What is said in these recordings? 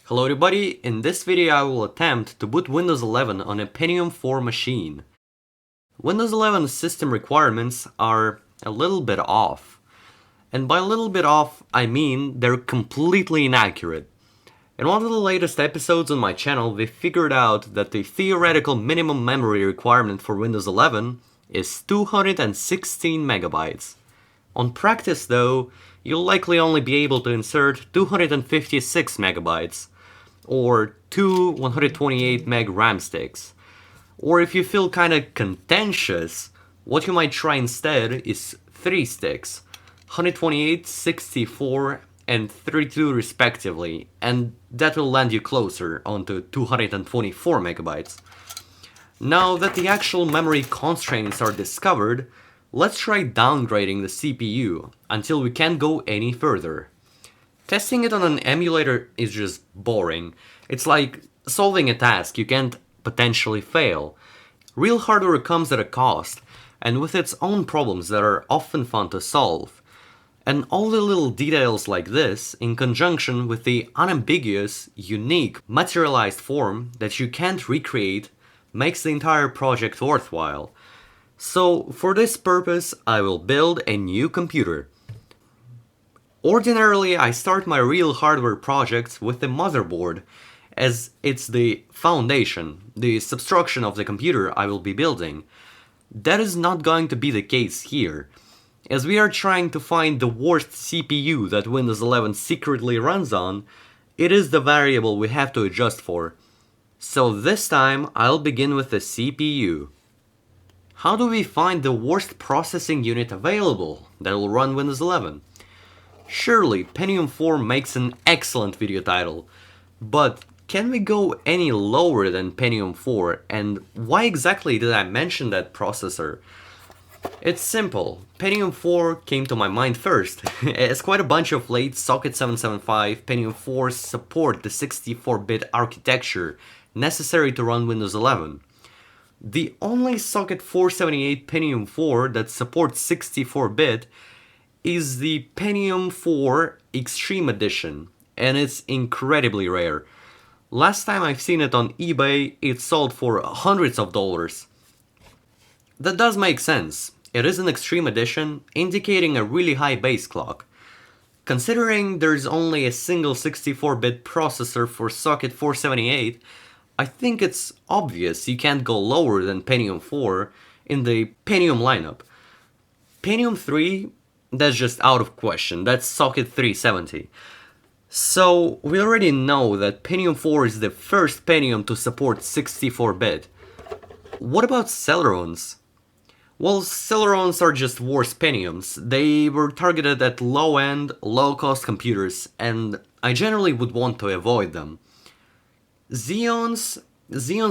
Hello everybody, in this video I will attempt to boot Windows 11 on a Pentium 4 machine. Windows 11 system requirements are a little bit off. And by a little bit off, I mean they're completely inaccurate. In one of the latest episodes on my channel, we figured out that the theoretical minimum memory requirement for Windows 11 is 216 megabytes. On practice though, you'll likely only be able to insert 256 megabytes, or two 128 meg RAM sticks. Or if you feel kinda contentious, what you might try instead is 3 sticks, 128, 64, and 32 respectively, and that will land you closer onto 224 megabytes. Now that the actual memory constraints are discovered, let's try downgrading the CPU until we can't go any further. Testing it on an emulator is just boring. It's like solving a task you can't potentially fail. Real hardware comes at a cost, and with its own problems that are often fun to solve. And all the little details like this, in conjunction with the unambiguous, unique, materialized form that you can't recreate, makes the entire project worthwhile. So, for this purpose, I will build a new computer. Ordinarily, I start my real hardware projects with the motherboard, as it's the foundation, the substruction of the computer I will be building. That is not going to be the case here, as we are trying to find the worst CPU that Windows 11 secretly runs on. It is the variable we have to adjust for. So this time, I'll begin with the CPU. How do we find the worst processing unit available that will run Windows 11? Surely, Pentium 4 makes an excellent video title, but can we go any lower than Pentium 4, and why exactly did I mention that processor? It's simple. Pentium 4 came to my mind first, as quite a bunch of late Socket 775 Pentium 4s support the 64-bit architecture necessary to run Windows 11. The only Socket 478 Pentium 4 that supports 64-bit is the Pentium 4 Extreme Edition, and it's incredibly rare. Last time I've seen it on eBay, it sold for hundreds of dollars. That does make sense. It is an Extreme Edition, indicating a really high base clock. Considering there's only a single 64-bit processor for Socket 478, I think it's obvious you can't go lower than Pentium 4 in the Pentium lineup. Pentium 3, that's just out of question, that's Socket 370. So we already know that Pentium 4 is the first Pentium to support 64-bit. What about Celerons? Well, Celerons are just worse Pentiums. They were targeted at low-end, low-cost computers, and I generally would want to avoid them. Xeons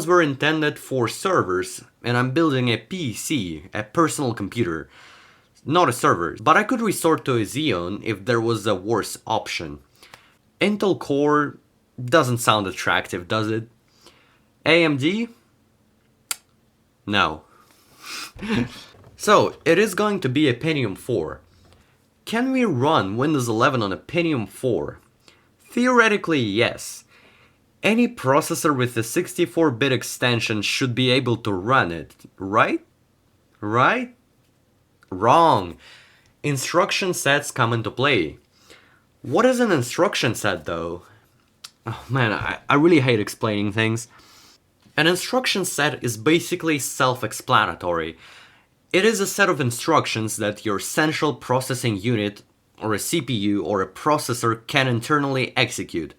were intended for servers, and I'm building a PC, a personal computer, not a server, but I could resort to a Xeon if there was a worse option. Intel Core doesn't sound attractive, does it? AMD? No. So, it is going to be a Pentium 4. Can we run Windows 11 on a Pentium 4? Theoretically, yes. Any processor with a 64-bit extension should be able to run it, right? Right? Wrong. Instruction sets come into play. What is an instruction set though? Oh man, I really hate explaining things. An instruction set is basically self-explanatory. It is a set of instructions that your central processing unit, or a CPU or a processor, can internally execute.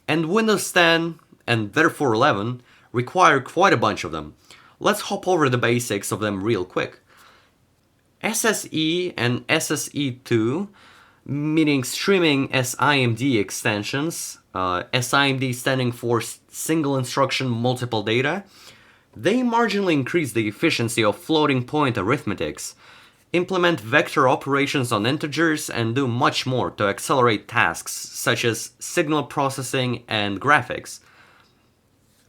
And Windows 10, and therefore 11, require quite a bunch of them. Let's hop over the basics of them real quick. SSE and SSE2, meaning streaming SIMD extensions, SIMD standing for single instruction multiple data, they marginally increase the efficiency of floating point arithmetics, implement vector operations on integers, and do much more to accelerate tasks such as signal processing and graphics.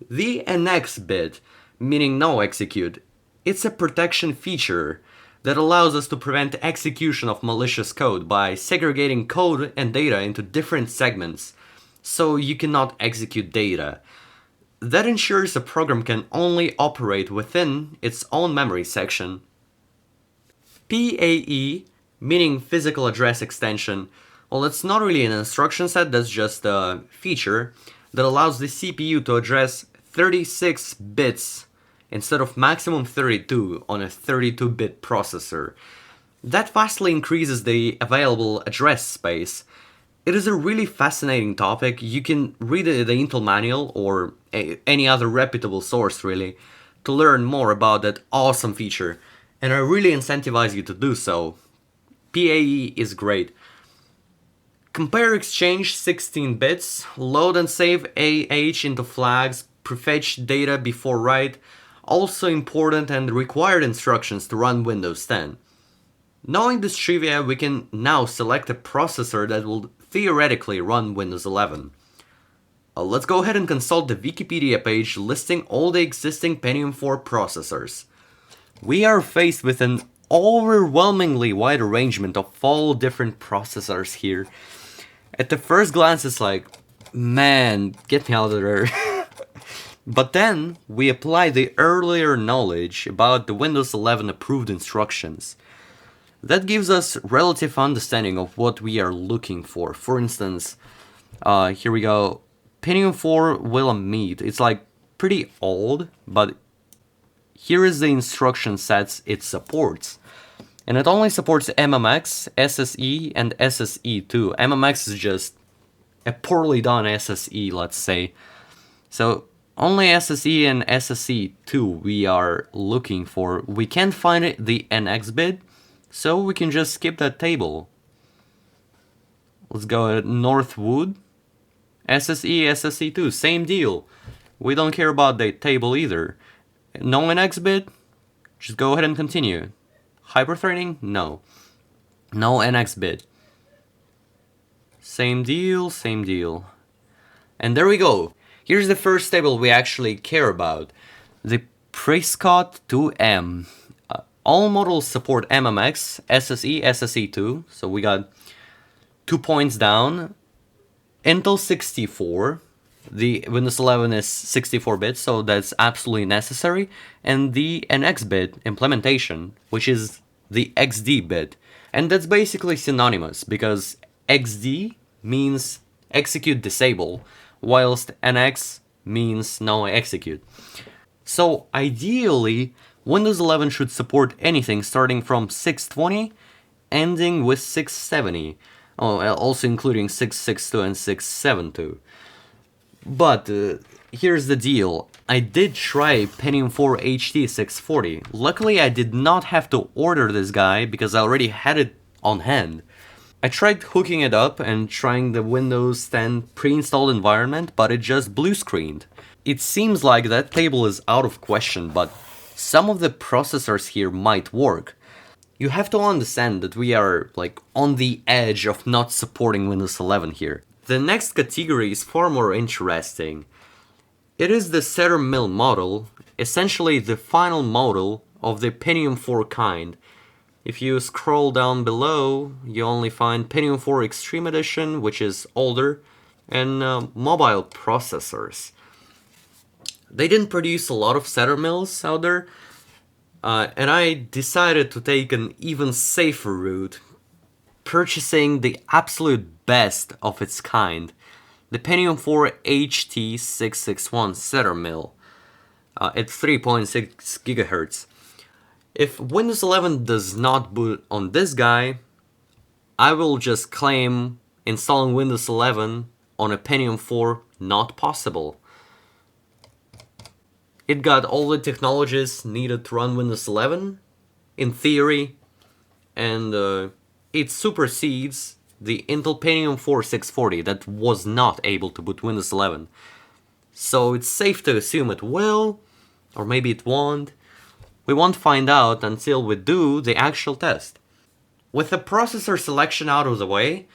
The NX bit, meaning no execute, it's a protection feature that allows us to prevent execution of malicious code by segregating code and data into different segments, so you cannot execute data. That ensures a program can only operate within its own memory section. PAE, meaning physical address extension, well, it's not really an instruction set, that's just a feature that allows the CPU to address 36 bits instead of maximum 32 on a 32-bit processor. That vastly increases the available address space. It is a really fascinating topic. You can read the Intel manual or any other reputable source really to learn more about that awesome feature, and I really incentivize you to do so. PAE is great. Compare exchange 16 bits, load and save AH into flags, prefetch data before write, also important and required instructions to run Windows 10. Knowing this trivia, we can now select a processor that will theoretically run Windows 11. Let's go ahead and consult the Wikipedia page listing all the existing Pentium 4 processors. We are faced with an overwhelmingly wide arrangement of all different processors here. At the first glance it's like, man, get me out of there. But then we apply the earlier knowledge about the Windows 11 approved instructions. That gives us relative understanding of what we are looking for. For instance, here we go. Pentium 4 Willamette. It's like pretty old, but here is the instruction sets it supports. And it only supports MMX, SSE, and SSE2. MMX is just a poorly done SSE, let's say. So only SSE and SSE2 we are looking for. We can't find the NX bit, so we can just skip that table. Let's go at Northwood. SSE, SSE2, same deal. We don't care about the table either. No NX bit, just go ahead and continue. Hyperthreading? No. No NX bit. Same deal, same deal. And there we go. Here's the first table we actually care about. The Prescott 2M. All models support MMX, SSE, SSE2. So we got 2 points down. Intel 64. The Windows 11 is 64 bits, so that's absolutely necessary. And the NX bit implementation, which is the XD bit. And that's basically synonymous, because XD means execute disable, whilst NX means no execute. So ideally, Windows 11 should support anything starting from 620, ending with 670. Also including 662 and 672. But here's the deal. I did try Pentium 4 HT640. Luckily I did not have to order this guy because I already had it on hand. I tried hooking it up and trying the Windows 10 pre-installed environment, but it just blue screened. It seems like that table is out of question, but some of the processors here might work. You have to understand that we are like on the edge of not supporting Windows 11 here. The next category is far more interesting. It is the Cedar mill model, essentially the final model of the Pentium 4 kind. If you scroll down below, you only find Pentium 4 Extreme Edition, which is older, and mobile processors. They didn't produce a lot of Cedar mills out there, and I decided to take an even safer route, purchasing the absolute best of its kind, the Pentium 4 HT661 Cedar mill at 3.6 GHz. If Windows 11 does not boot on this guy, I will just claim installing Windows 11 on a Pentium 4 not possible. It got all the technologies needed to run Windows 11, in theory, and it supersedes the Intel Pentium 4 640 that was not able to boot Windows 11. So it's safe to assume it will, or maybe it won't. We won't find out until we do the actual test. With the processor selection out of the way,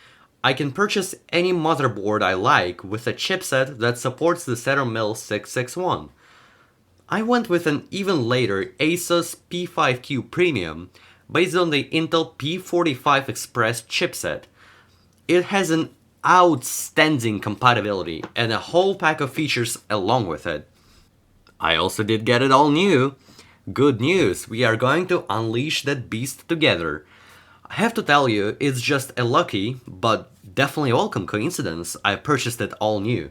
I can purchase any motherboard I like with a chipset that supports the Cedar Mill 661. I went with an even later ASUS P5Q Premium based on the Intel P45 Express chipset. It has an outstanding compatibility and a whole pack of features along with it. I also did get it all new. Good news, we are going to unleash that beast together. I have to tell you, it's just a lucky, but definitely welcome coincidence I purchased it all new.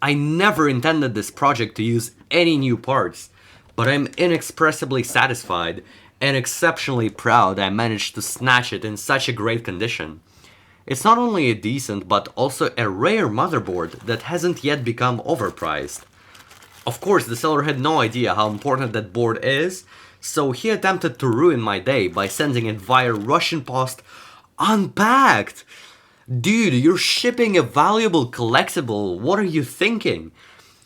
I never intended this project to use any new parts, but I'm inexpressibly satisfied and exceptionally proud I managed to snatch it in such a great condition. It's not only a decent but also a rare motherboard that hasn't yet become overpriced. Of course, the seller had no idea how important that board is, so he attempted to ruin my day by sending it via Russian post unpacked. Dude, you're shipping a valuable collectible, what are you thinking?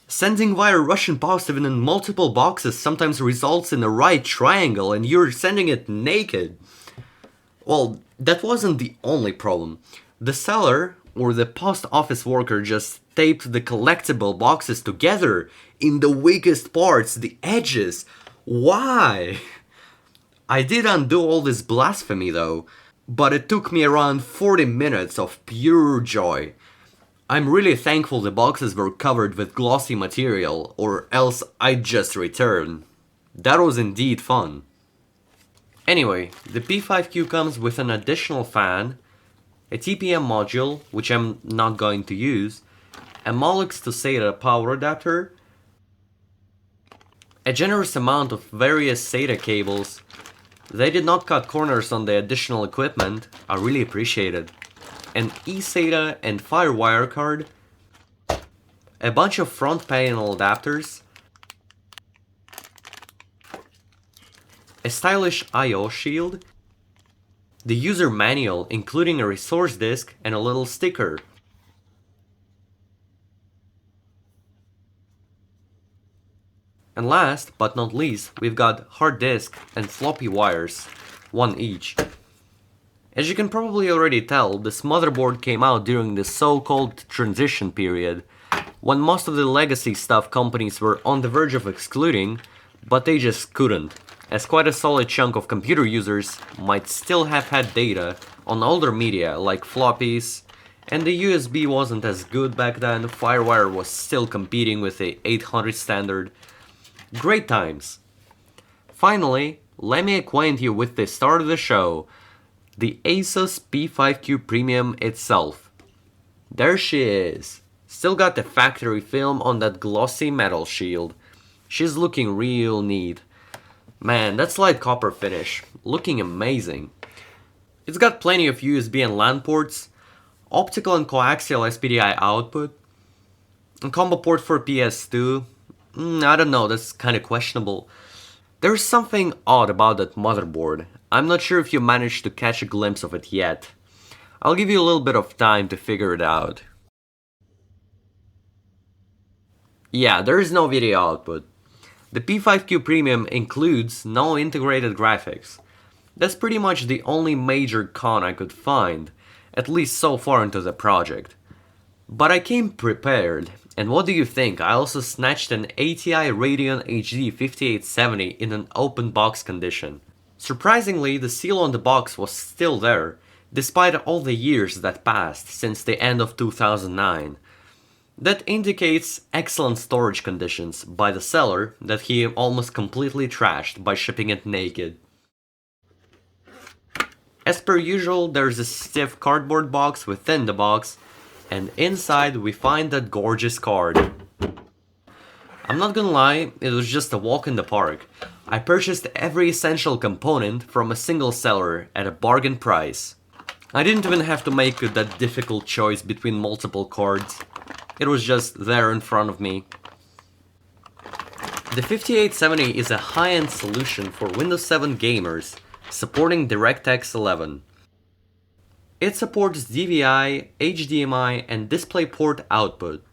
Sending via Russian post even in multiple boxes sometimes results in a right triangle and you're sending it naked. Well, that wasn't the only problem. The seller, or the post office worker, just taped the collectible boxes together in the weakest parts, the edges. Why? I did undo all this blasphemy though, but it took me around 40 minutes of pure joy. I'm really thankful the boxes were covered with glossy material, or else I'd just return. That was indeed fun. Anyway, the P5Q comes with an additional fan, a TPM module, which I'm not going to use, a Molex to SATA power adapter, a generous amount of various SATA cables. They did not cut corners on the additional equipment, I really appreciate it. An eSATA and FireWire card, a bunch of front panel adapters, a stylish I/O shield, the user manual including a resource disk and a little sticker. And last but not least, we've got hard disk and floppy wires, one each. As you can probably already tell, this motherboard came out during the so-called transition period, when most of the legacy stuff companies were on the verge of excluding, but they just couldn't, as quite a solid chunk of computer users might still have had data on older media like floppies, and the USB wasn't as good back then, FireWire was still competing with the 800 standard. Great times. Finally, let me acquaint you with the start of the show, the ASUS P5Q Premium itself. There she is. Still got the factory film on that glossy metal shield. She's looking real neat. Man, that slide copper finish, looking amazing. It's got plenty of USB and LAN ports, optical and coaxial SPDI output, a combo port for PS2. I don't know, that's kinda questionable. There's something odd about that motherboard. I'm not sure if you managed to catch a glimpse of it yet. I'll give you a little bit of time to figure it out. Yeah, there is no video output. The P5Q Premium includes no integrated graphics. That's pretty much the only major con I could find, at least so far into the project. But I came prepared, and what do you think? I also snatched an ATI Radeon HD 5870 in an open box condition. Surprisingly, the seal on the box was still there, despite all the years that passed since the end of 2009. That indicates excellent storage conditions by the seller that he almost completely trashed by shipping it naked. As per usual, there's a stiff cardboard box within the box, and inside we find that gorgeous card. I'm not gonna lie, it was just a walk in the park. I purchased every essential component from a single seller at a bargain price. I didn't even have to make that difficult choice between multiple cards. It was just there in front of me. The 5870 is a high-end solution for Windows 7 gamers, supporting DirectX 11. It supports DVI, HDMI, and DisplayPort output.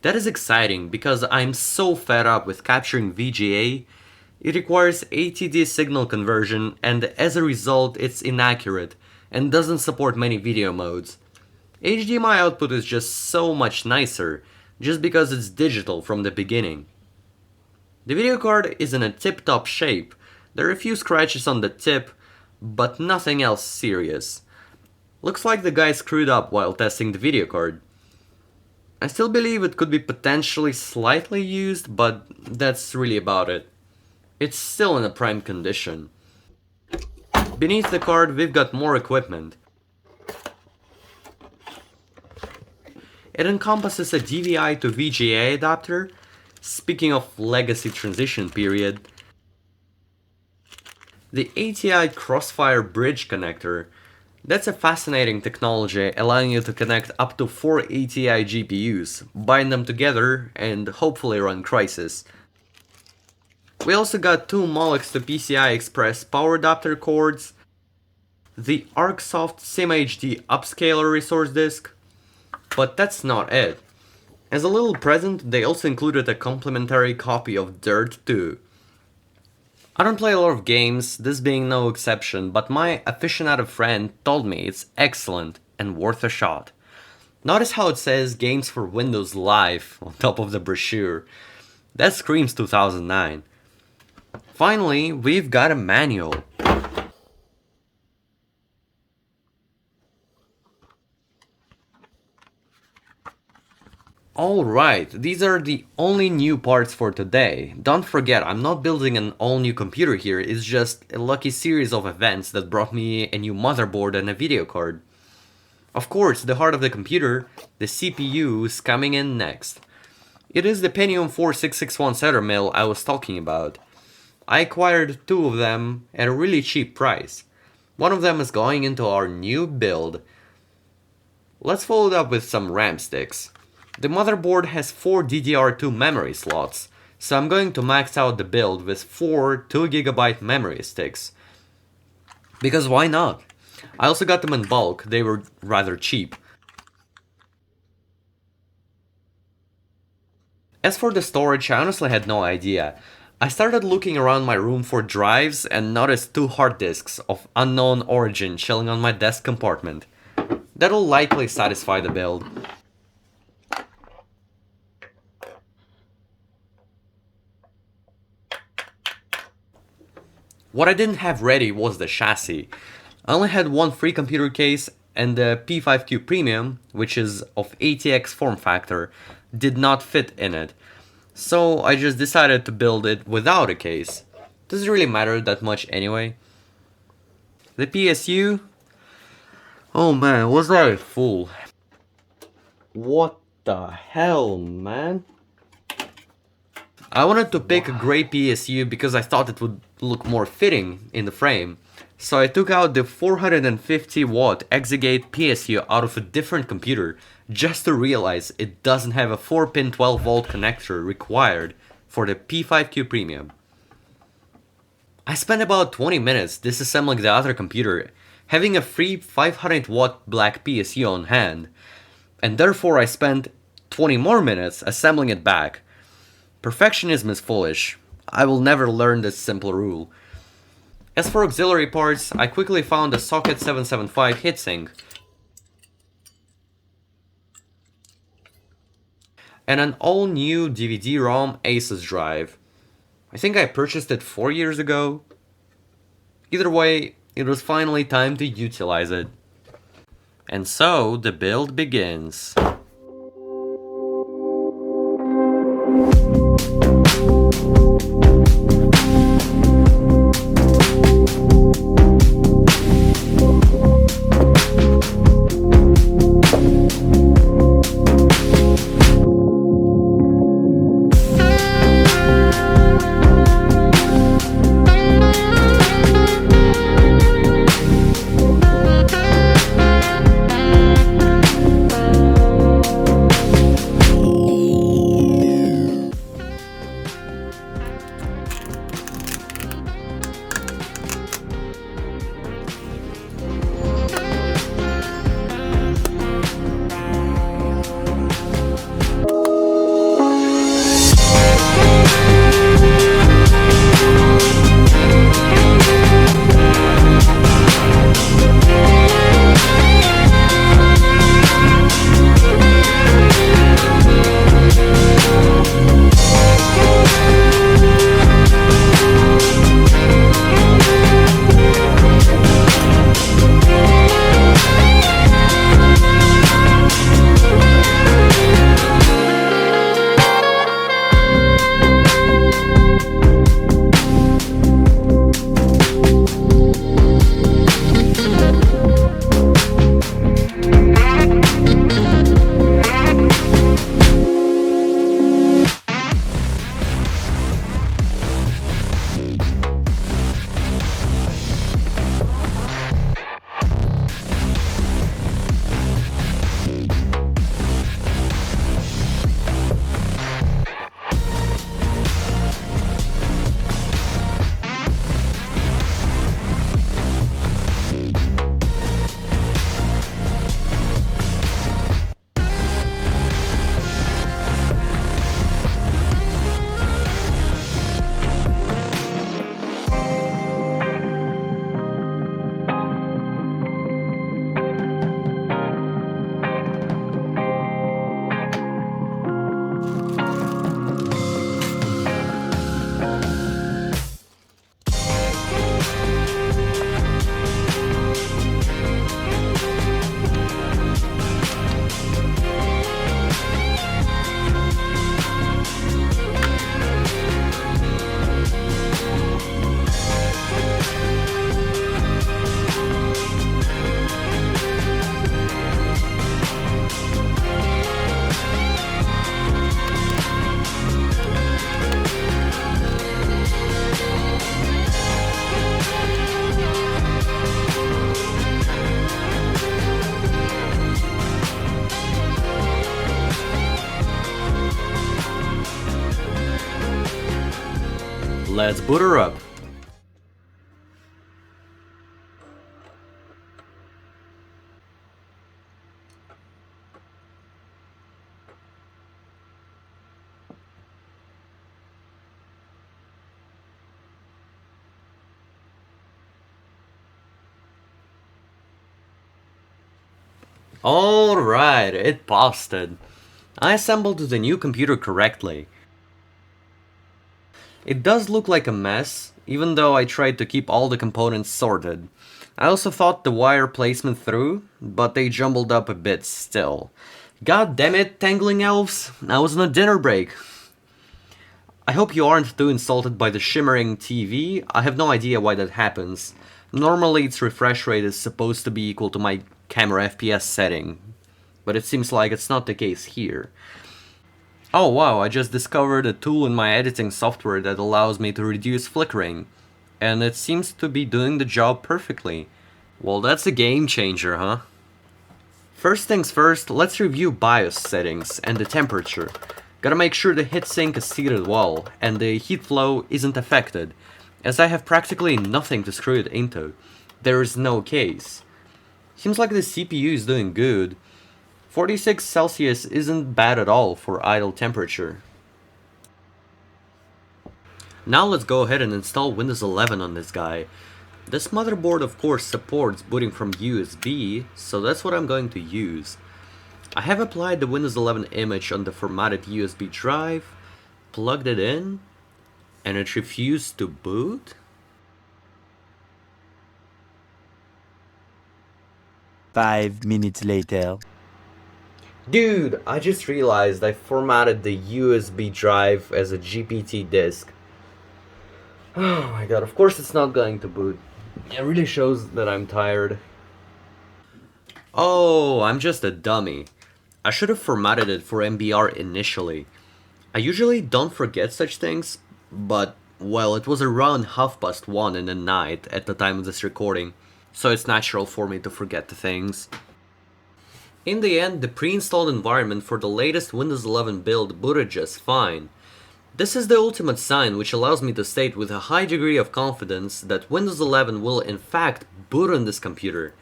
That is exciting because I'm so fed up with capturing VGA. It requires ATD signal conversion, and as a result it's inaccurate and doesn't support many video modes. HDMI output is just so much nicer, just because it's digital from the beginning. The video card is in a tip-top shape. There are a few scratches on the tip, but nothing else serious. Looks like the guy screwed up while testing the video card. I still believe it could be potentially slightly used, but that's really about it. It's still in a prime condition. Beneath the card we've got more equipment. It encompasses a DVI to VGA adapter. Speaking of legacy transition period, the ATI Crossfire bridge connector. That's a fascinating technology, allowing you to connect up to 4 ATI GPUs, bind them together, and hopefully run Crysis. We also got 2 Molex to PCI Express power adapter cords, the ArcSoft SimHD upscaler resource disk, but that's not it. As a little present, they also included a complimentary copy of Dirt 2. I don't play a lot of games, this being no exception, but my aficionado friend told me it's excellent and worth a shot. Notice how it says Games for Windows Live on top of the brochure. That screams 2009. Finally, we've got a manual. Alright, these are the only new parts for today. Don't forget, I'm not building an all-new computer here, it's just a lucky series of events that brought me a new motherboard and a video card. Of course, the heart of the computer, the CPU, is coming in next. It is the Pentium 4661 Cedar mill I was talking about. I acquired 2 of them at a really cheap price. One of them is going into our new build. Let's follow it up with some RAM sticks. The motherboard has 4 DDR2 memory slots, so I'm going to max out the build with 4 2GB memory sticks. Because why not? I also got them in bulk, they were rather cheap. As for the storage, I honestly had no idea. I started looking around my room for drives and noticed 2 hard disks of unknown origin chilling on my desk compartment. That'll likely satisfy the build. What I didn't have ready was the chassis. I only had one free computer case, and the P5Q Premium, which is of ATX form factor, did not fit in it. So I just decided to build it without a case. Does it really matter that much anyway? The PSU? Oh man, was that a fool? What the hell, man? I wanted to pick a grey PSU because I thought it would look more fitting in the frame. So I took out the 450 watt Exigate PSU out of a different computer just to realize it doesn't have a 4-pin 12 volt connector required for the P5Q Premium. I spent about 20 minutes disassembling the other computer, having a free 500 watt black PSU on hand, and therefore I spent 20 more minutes assembling it back. Perfectionism is foolish. I will never learn this simple rule. As for auxiliary parts, I quickly found a socket 775 heatsink and an all-new DVD-ROM ASUS drive. I think I purchased it 4 years ago. Either way, it was finally time to utilize it. And so, the build begins. Let's boot her up. Alright, it busted. I assembled the new computer correctly. It does look like a mess, even though I tried to keep all the components sorted. I also thought the wire placement through, but they jumbled up a bit still. God damn it, tangling elves! I was on a dinner break. I hope you aren't too insulted by the shimmering TV. I have no idea why that happens. Normally its refresh rate is supposed to be equal to my camera FPS setting, but it seems like it's not the case here. Oh wow, I just discovered a tool in my editing software that allows me to reduce flickering, and it seems to be doing the job perfectly. Well, that's a game changer, huh? First things first, let's review BIOS settings and the temperature. Gotta make sure the heatsink is seated well, and the heat flow isn't affected, as I have practically nothing to screw it into. There is no case. Seems like the CPU is doing good. 46 Celsius isn't bad at all for idle temperature. Now let's go ahead and install Windows 11 on this guy. This motherboard of course supports booting from USB, so that's what I'm going to use. I have applied the Windows 11 image on the formatted USB drive, plugged it in, and it refused to boot? 5 minutes later. Dude, I just realized I formatted the USB drive as a GPT disk. Oh my god, of course it's not going to boot. It really shows that I'm tired. Oh, I'm just a dummy. I should have formatted it for MBR initially. I usually don't forget such things, but, well, it was around 1:30 in the night at the time of this recording, so it's natural for me to forget the things. In the end, the pre-installed environment for the latest Windows 11 build booted just fine. This is the ultimate sign which allows me to state with a high degree of confidence that Windows 11 will in fact boot on this computer.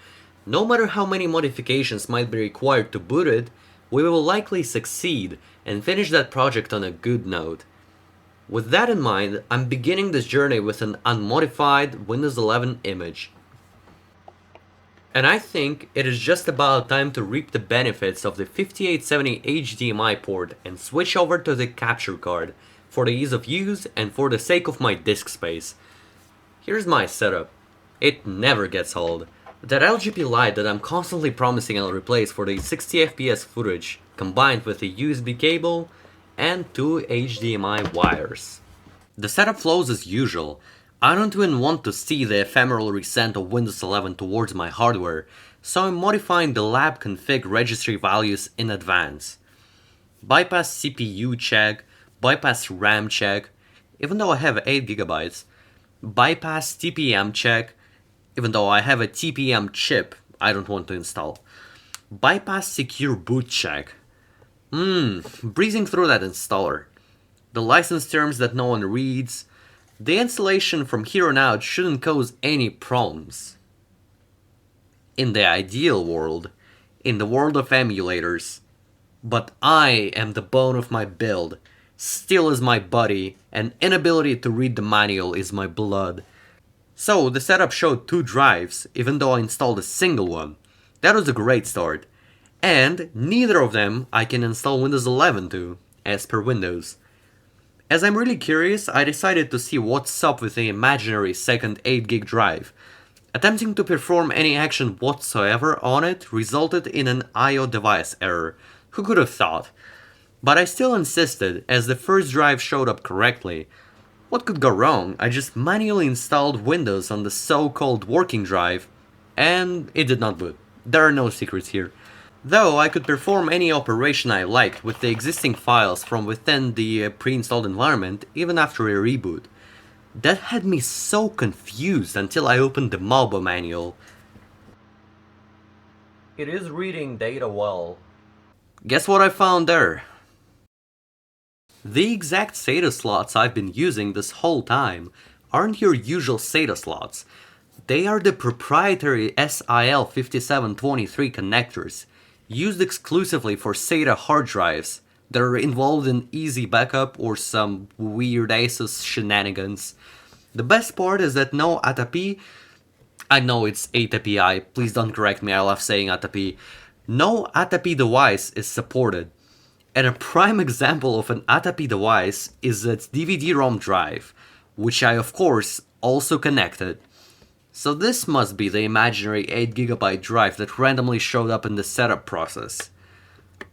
No matter how many modifications might be required to boot it, we will likely succeed and finish that project on a good note. With that in mind, I'm beginning this journey with an unmodified Windows 11 image. And I think it is just about time to reap the benefits of the 5870 HDMI port and switch over to the capture card, for the ease of use and for the sake of my disk space. Here's my setup. It never gets old. That LGP light that I'm constantly promising I'll replace for the 60 FPS footage, combined with a USB cable and 2 HDMI wires. The setup flows as usual. I don't even want to see the ephemeral resend of Windows 11 towards my hardware, so I'm modifying the lab config registry values in advance. Bypass CPU check, bypass RAM check, even though I have 8GB. Bypass TPM check, even though I have a TPM chip I don't want to install. Bypass secure boot check. Breezing through that installer. The license terms that no one reads. The installation from here on out shouldn't cause any problems. In the ideal world, in the world of emulators. But I am the bone of my build, steel is my body, and inability to read the manual is my blood. So the setup showed 2 drives, even though I installed a single one. That was a great start. And neither of them I can install Windows 11 to, as per Windows. As I'm really curious, I decided to see what's up with the imaginary second 8GB drive. Attempting to perform any action whatsoever on it resulted in an IO device error. Who could have thought? But I still insisted, as the first drive showed up correctly. What could go wrong? I just manually installed Windows on the so-called working drive, and it did not boot. There are no secrets here. Though I could perform any operation I liked with the existing files from within the pre-installed environment even after a reboot. That had me so confused until I opened the Malbo manual. It is reading data well. Guess what I found there? The exact SATA slots I've been using this whole time aren't your usual SATA slots. They are the proprietary SIL5723 connectors, used exclusively for SATA hard drives that are involved in easy backup or some weird ASUS shenanigans. The best part is that no ATI, I know it's ATI, please don't correct me, I love saying ATI. No ATI device is supported. And a prime example of an ATI device is its DVD-ROM drive, which I of course also connected. So this must be the imaginary 8GB drive that randomly showed up in the setup process.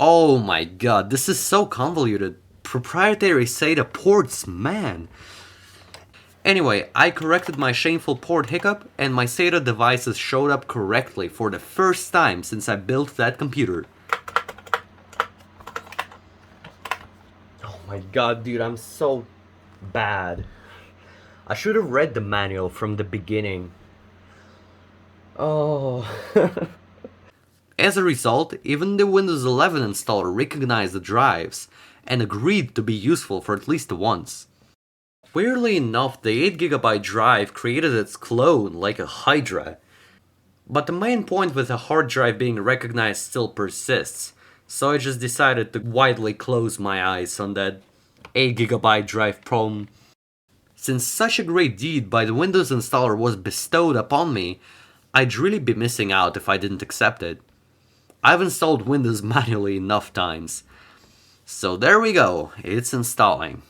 Oh my god, this is so convoluted. Proprietary SATA ports, man. Anyway, I corrected my shameful port hiccup and my SATA devices showed up correctly for the first time since I built that computer. Oh my god, dude, I'm so bad. I should have read the manual from the beginning. Oh. As a result, even the Windows 11 installer recognized the drives and agreed to be useful for at least once. Weirdly enough, the 8GB drive created its clone like a hydra. But the main point with a hard drive being recognized still persists, so I just decided to widely close my eyes on that 8GB drive problem. Since such a great deed by the Windows installer was bestowed upon me, I'd really be missing out if I didn't accept it. I've installed Windows manually enough times. So there we go, it's installing.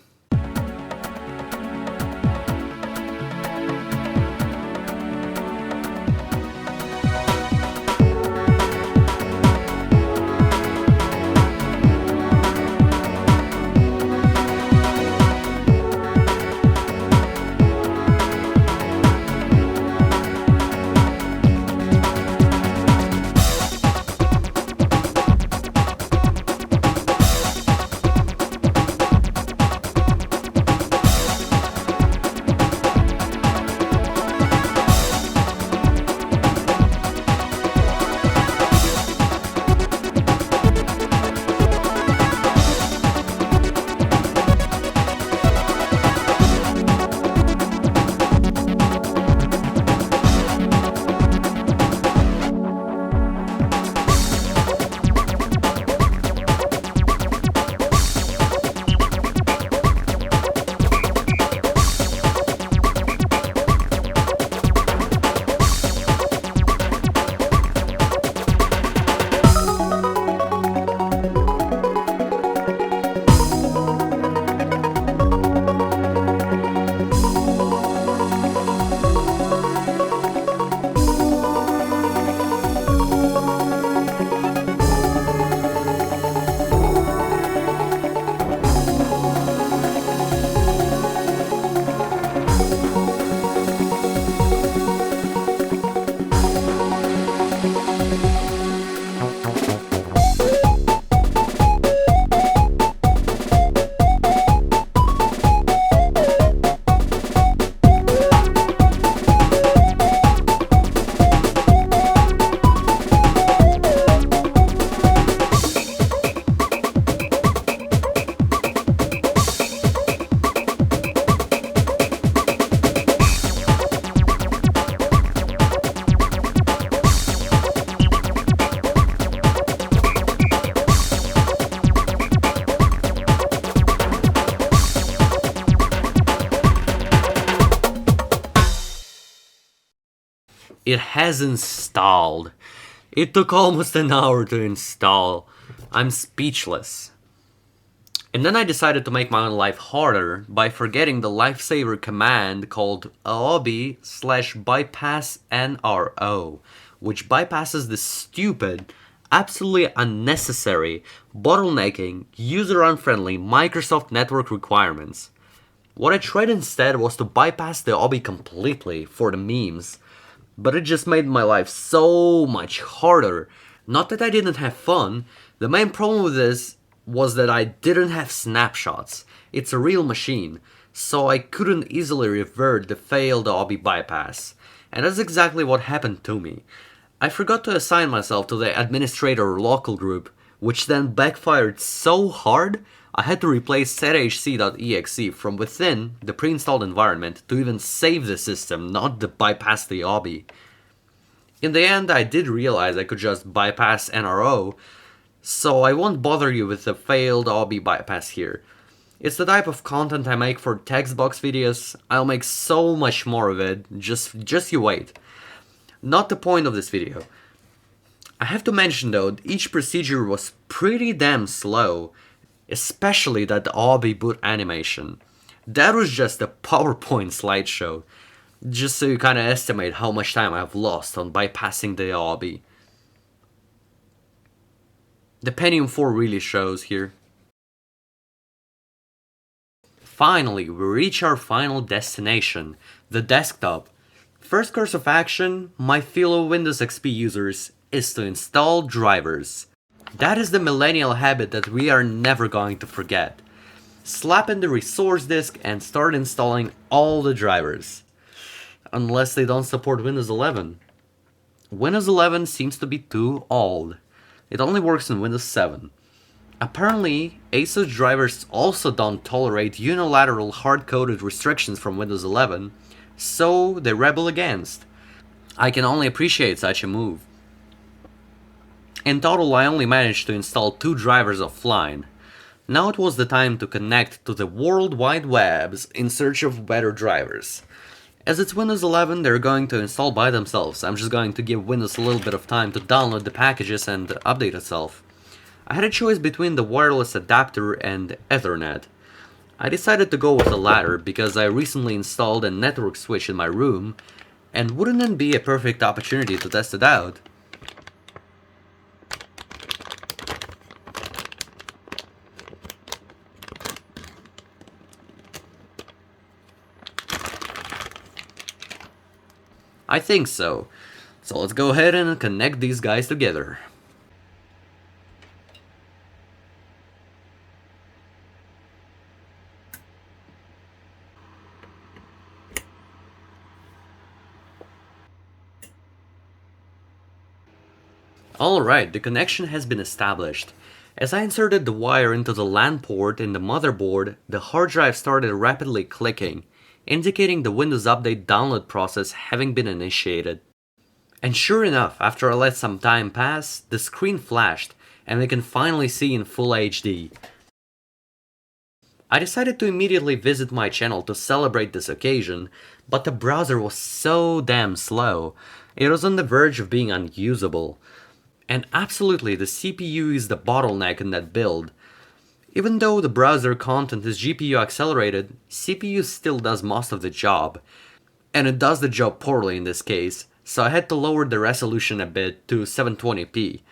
It has installed. It took almost an hour to install. I'm speechless. And then I decided to make my own life harder by forgetting the lifesaver command called aobi/bypass nro, which bypasses the stupid, absolutely unnecessary, bottlenecking, user-unfriendly Microsoft network requirements. What I tried instead was to bypass the aobi completely for the memes, but it just made my life so much harder. Not that I didn't have fun, the main problem with this was that I didn't have snapshots. It's a real machine, so I couldn't easily revert the failed aobi bypass. And that's exactly what happened to me. I forgot to assign myself to the administrator local group, which then backfired so hard I had to replace zhc.exe from within the pre-installed environment to even save the system, not to bypass the obby. In the end, I did realize I could just bypass NRO, so I won't bother you with the failed obby bypass here. It's the type of content I make for text box videos. I'll make so much more of it, just you wait. Not the point of this video. I have to mention though, each procedure was pretty damn slow, especially that obby boot animation. That was just a PowerPoint slideshow, just so you kinda estimate how much time I've lost on bypassing the obby. The Pentium 4 really shows here. Finally, we reach our final destination, the desktop. First course of action, my fellow Windows XP users, is to install drivers. That is the millennial habit that we are never going to forget. Slap in the resource disk and start installing all the drivers. Unless they don't support Windows 11. Windows 11 seems to be too old. It only works in Windows 7. Apparently, ASUS drivers also don't tolerate unilateral hard-coded restrictions from Windows 11, so they rebel against. I can only appreciate such a move. In total, I only managed to install 2 drivers offline. Now it was the time to connect to the World Wide Webs in search of better drivers. As it's Windows 11, they're going to install by themselves. I'm just going to give Windows a little bit of time to download the packages and update itself. I had a choice between the wireless adapter and Ethernet. I decided to go with the latter because I recently installed a network switch in my room, and wouldn't it be a perfect opportunity to test it out? I think so. So let's go ahead and connect these guys together. Alright, the connection has been established. As I inserted the wire into the LAN port in the motherboard, the hard drive started rapidly clicking, indicating the Windows Update download process having been initiated. And sure enough, after I let some time pass, the screen flashed, and we can finally see in full HD. I decided to immediately visit my channel to celebrate this occasion, but the browser was so damn slow, it was on the verge of being unusable. And absolutely, the CPU is the bottleneck in that build. Even though the browser content is GPU accelerated, CPU still does most of the job. And it does the job poorly in this case, so I had to lower the resolution a bit to 720p.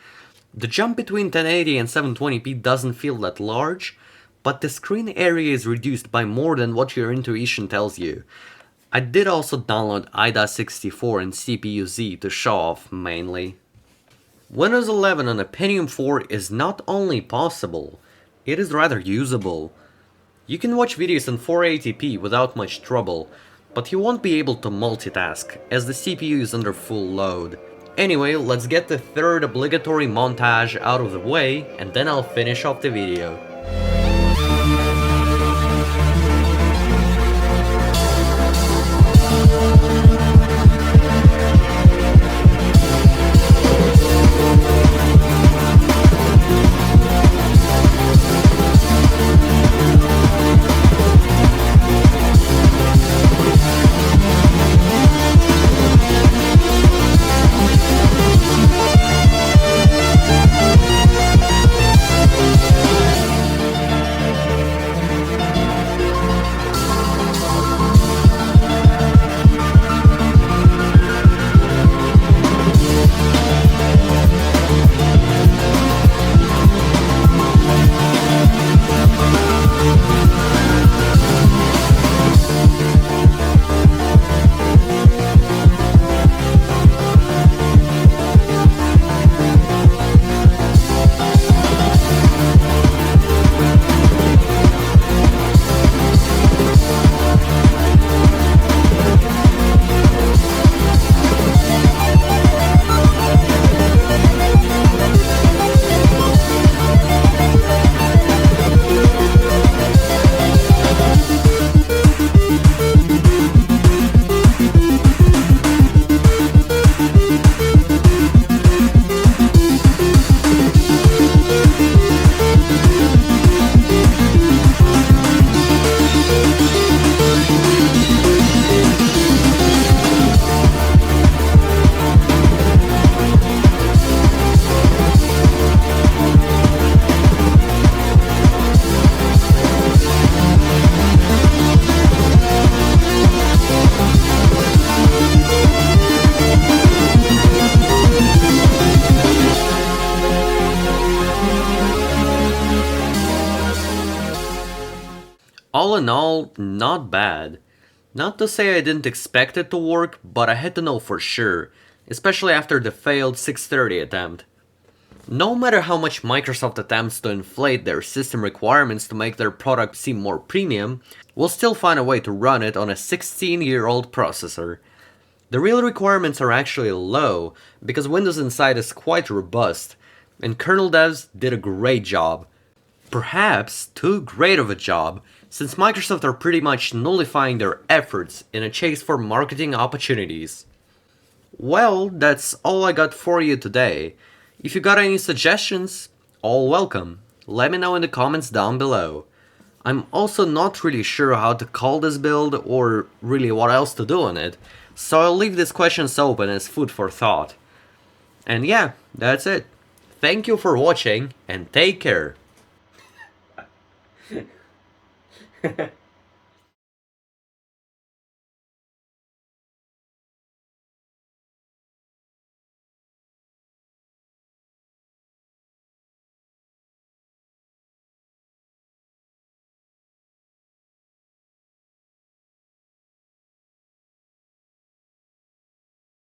The jump between 1080 and 720p doesn't feel that large, but the screen area is reduced by more than what your intuition tells you. I did also download IDA64 and CPU-Z to show off mainly. Windows 11 on a Pentium 4 is not only possible, it is rather usable. You can watch videos in 480p without much trouble, but you won't be able to multitask, as the CPU is under full load. Anyway, let's get the third obligatory montage out of the way, and then I'll finish off the video. All in all, not bad. Not to say I didn't expect it to work, but I had to know for sure, especially after the failed 630 attempt. No matter how much Microsoft attempts to inflate their system requirements to make their product seem more premium, we'll still find a way to run it on a 16-year-old processor. The real requirements are actually low, because Windows inside is quite robust, and kernel devs did a great job. Perhaps too great of a job, since Microsoft are pretty much nullifying their efforts in a chase for marketing opportunities. Well, that's all I got for you today. If you got any suggestions, all welcome. Let me know in the comments down below. I'm also not really sure how to call this build or really what else to do on it, so I'll leave these questions open as food for thought. And yeah, that's it. Thank you for watching and take care.